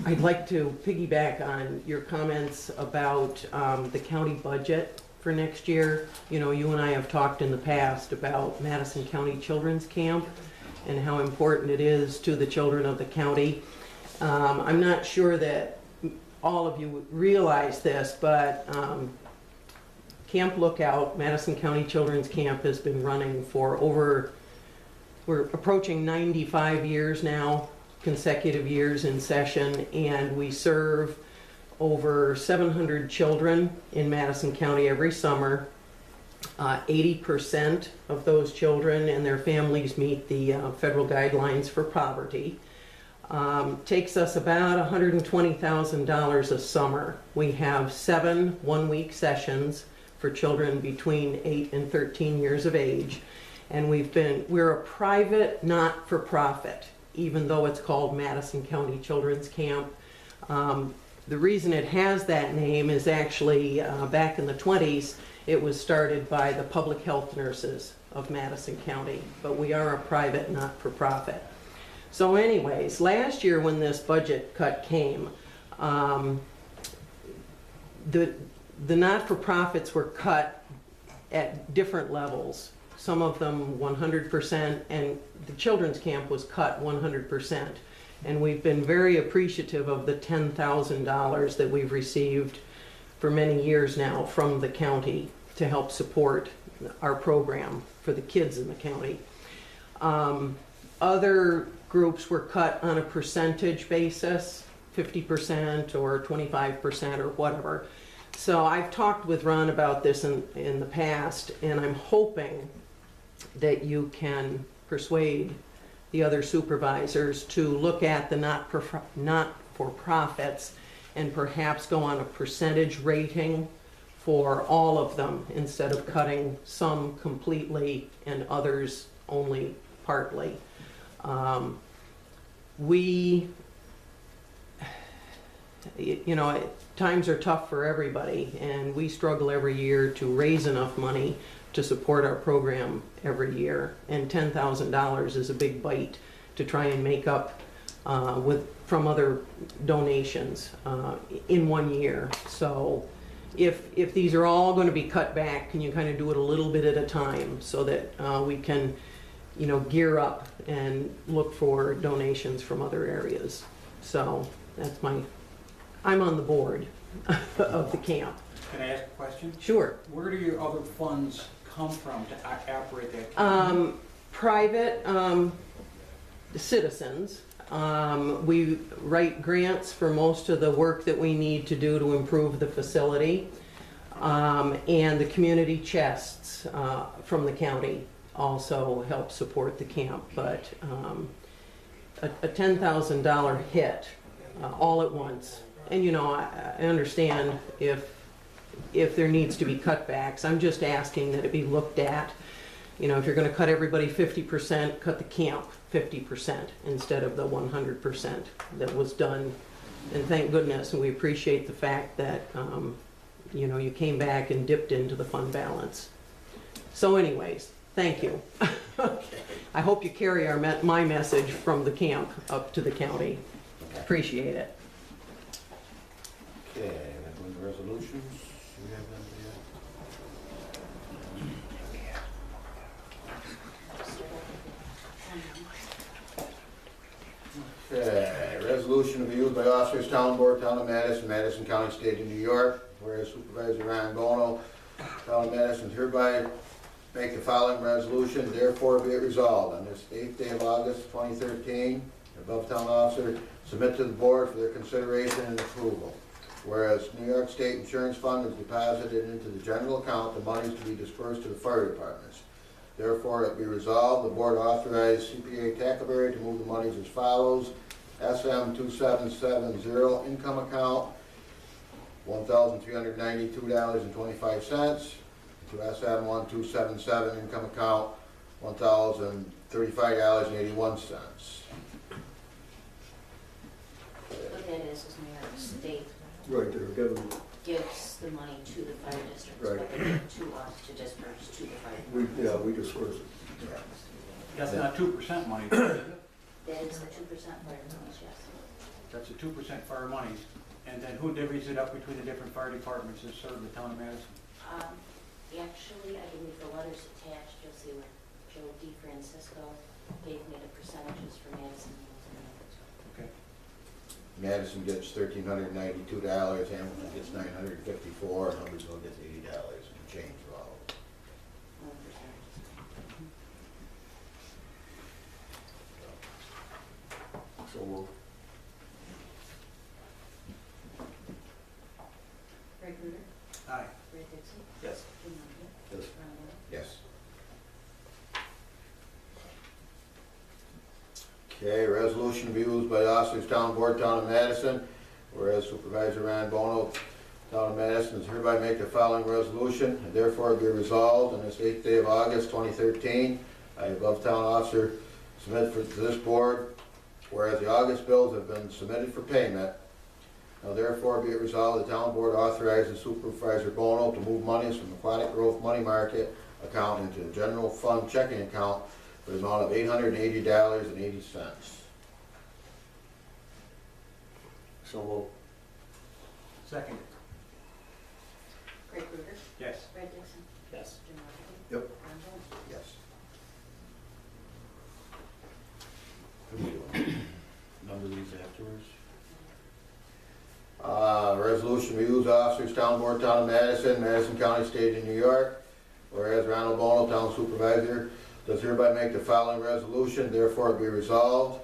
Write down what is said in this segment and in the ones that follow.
I'd like to piggyback on your comments about the county budget for next year. You know, you and I have talked in the past about Madison County Children's Camp and how important it is to the children of the county. I'm not sure that all of you realize this, but Camp Lookout, Madison County Children's Camp, has been running for we're approaching 95 years now, consecutive years in session, and we serve over 700 children in Madison County every summer. 80% of those children and their families meet the federal guidelines for poverty. Takes us about $120,000 a summer. We have 7 one-week sessions for children between 8 and 13 years of age. And we're a private, not-for-profit, even though it's called Madison County Children's Camp. The reason it has that name is actually back in the 20s, it was started by the public health nurses of Madison County, but we are a private, not-for-profit. So anyways, last year when this budget cut came, the not-for-profits were cut at different levels. Some of them 100%, and the children's camp was cut 100%. And we've been very appreciative of the $10,000 that we've received for many years now from the county to help support our program for the kids in the county. Other groups were cut on a percentage basis, 50% or 25% or whatever. So I've talked with Ron about this in the past, and I'm hoping that you can persuade the other supervisors to look at the not-for-profits and perhaps go on a percentage rating for all of them instead of cutting some completely and others only partly. You know, times are tough for everybody, and we struggle every year to raise enough money to support our program every year, and $10,000 is a big bite to try and make up from other donations in 1 year. So if these are all going to be cut back, can you kind of do it a little bit at a time so that we can, you know, gear up and look for donations from other areas? So that's I'm on the board of the camp. Can I ask a question? Sure. Where do your other funds come from to operate that camp? Private citizens. We write grants for most of the work that we need to do to improve the facility. And the community chests from the county also help support the camp. But a $10,000 hit all at once. And you know, I understand if there needs to be cutbacks. I'm just asking that it be looked at. You know, if you're going to cut everybody 50%, cut the camp 50% instead of the 100% that was done. And thank goodness, and we appreciate the fact that, you know, you came back and dipped into the fund balance. So anyways, thank you. I hope you carry my message from the camp up to the county. Appreciate it. Okay, that was resolutions. We have them here. Okay, resolution to be used by officers, town board, town of Madison, Madison County, state of New York. Whereas Supervisor Ryan Bono, town of Madison, hereby make the following resolution. Therefore, be it resolved on this 8th day of August, 2013, above town officer submit to the board for their consideration and approval. Whereas New York State Insurance Fund is deposited into the general account, the monies to be dispersed to the fire departments. Therefore, it be resolved, the board authorize CPA Tackleberry to move the monies as follows. SM 2770 income account, $1,392.25. To SM 1277 income account, $1,035.81. What that is New York State Right, they're giving, gives the money to the fire districts, Right. but they give it to us to disperse to the fire we departments. disperse it. That's not 2% money, is it? That is the 2% fire departments, yes. That's the 2% fire monies. And then who divvies it up between the different fire departments that serve the town of Madison? Actually, I believe the letter's attached, you'll see where Joe DeFrancisco gave me the percentages for Madison. Okay. Madison gets $1,392, Hamilton gets $954, and Hubbardsville gets $80 and change for all of them. So we'll, Greg Ruder, Aye. Ray Dixon, yes. Jim Longoria, Yes. Ron Little. Yes. Okay, resolution to be used by the officers, Town Board, Town of Madison, whereas Supervisor Ryan Bono, Town of Madison, is hereby make the following resolution, and therefore be resolved on this 8th day of August 2013, I, above town officer, submit to this board, whereas the August bills have been submitted for payment, now therefore be it resolved, the town board authorizes Supervisor Bono to move monies from the Aquatic Growth Money Market account into the general fund checking account for the amount of $880.80. So we'll, Second. Greg Ruder, Yes. Ray Dixon, yes. Jim Longoria. Yep. Ron Little. Yes. What are we doing? Number these afterwards? Resolution to use officers, Town Board, Town of Madison, Madison County, State of New York. Whereas Ronald Bono, Town Supervisor, does hereby make the following resolution, therefore it be resolved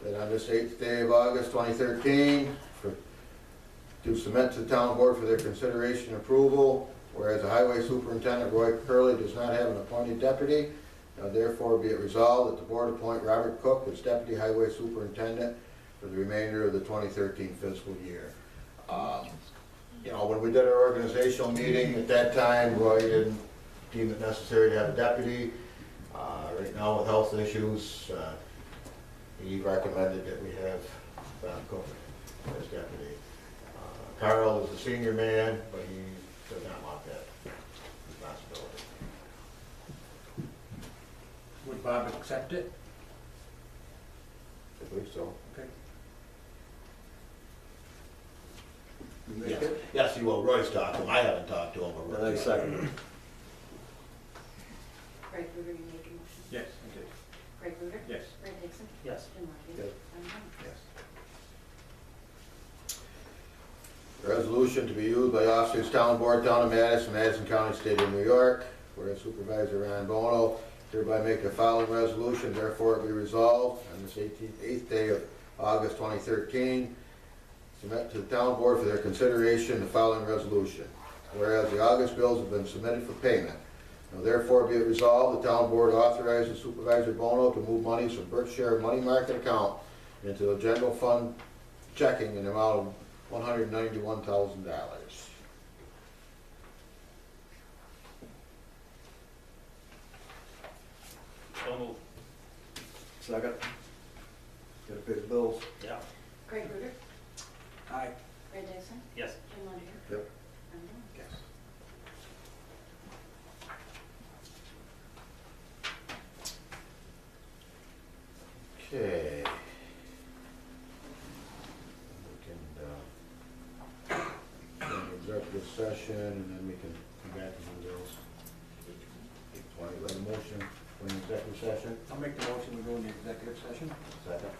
that on this 8th day of August 2013, to submit to the Town Board for their consideration and approval, whereas the Highway Superintendent Roy Curley does not have an appointed deputy, now therefore be it resolved that the Board appoint Robert Cook as Deputy Highway Superintendent for the remainder of the 2013 fiscal year. You know, when we did our organizational meeting at that time, Roy didn't deem it necessary to have a deputy. Right now with health issues, he recommended that we have Bob Cook as deputy. Carl is a senior man, but he does not want that responsibility. Would Bob accept it? I believe so. Okay. Yes, yes, he will. Roy's talked to him. I haven't talked to him. But And I Roy's second it. Greg Ruder, you made the motion. Yes, I did. Greg Ruder, Yes. Ray Dixon, Yes. Jim Longoria. Yes. Ron Little. Yes. Resolution to be used by officers, Town Board, Town of Madison, Madison County, State of New York, whereas Supervisor Ryan Bono hereby make the following resolution, therefore it be resolved on this 8th day of August 2013, submit to the Town Board for their consideration the following resolution. Whereas the August bills have been submitted for payment, now therefore be it resolved, the Town Board authorizes Supervisor Bono to move monies from Berkshire Money Market account into the general fund checking in the amount of $191,000. So moved. Second. Gotta pay the bills. Yeah. Greg Ruder, Aye. Ray Dixon, Yes. Jim Longoria. Yep. Ron Little. Yes. Okay. We can, executive session, and then we can come back to the bills. Want to make a motion for an executive session? I'll make the motion, we go into executive session. Second.